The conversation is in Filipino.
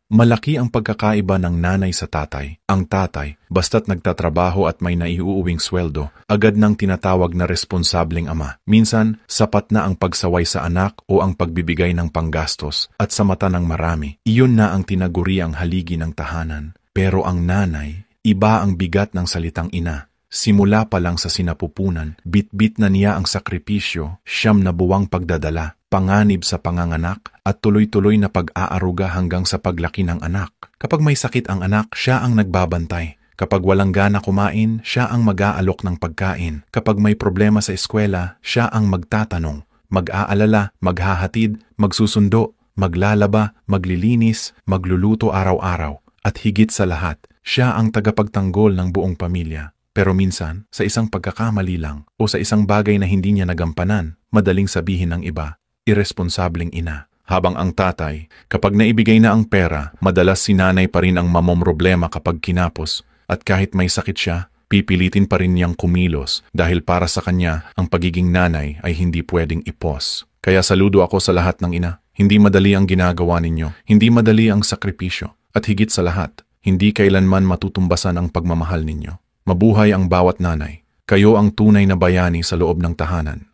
Malaki ang pagkakaiba ng nanay sa tatay. Ang tatay, basta't nagtatrabaho at may naiuuwing sweldo, agad nang tinatawag na responsableng ama. Minsan, sapat na ang pagsaway sa anak o ang pagbibigay ng panggastos, at sa mata ng marami, iyon na ang tinaguriang haligi ng tahanan. Pero ang nanay, iba ang bigat ng salitang ina. Simula pa lang sa sinapupunan, bit-bit na niya ang sakripisyo, 9 na buwang pagdadala, panganib sa panganganak, at tuloy-tuloy na pag-aaruga hanggang sa paglaki ng anak. Kapag may sakit ang anak, siya ang nagbabantay. Kapag walang gana kumain, siya ang mag-aalok ng pagkain. Kapag may problema sa eskwela, siya ang magtatanong, mag-aalala, maghahatid, magsusundo, maglalaba, maglilinis, magluluto araw-araw. At higit sa lahat, siya ang tagapagtanggol ng buong pamilya. Pero minsan, sa isang pagkakamali lang o sa isang bagay na hindi niya nagampanan, madaling sabihin ng iba, irresponsableng ina. Habang ang tatay, kapag naibigay na ang pera, madalas si nanay pa rin ang mamomroblema kapag kinapos. At kahit may sakit siya, pipilitin pa rin niyang kumilos dahil para sa kanya, ang pagiging nanay ay hindi pwedeng ipos. Kaya saludo ako sa lahat ng ina. Hindi madali ang ginagawa ninyo, hindi madali ang sakripisyo. At higit sa lahat, hindi kailanman matutumbasan ang pagmamahal ninyo. Mabuhay ang bawat nanay. Kayo ang tunay na bayani sa loob ng tahanan.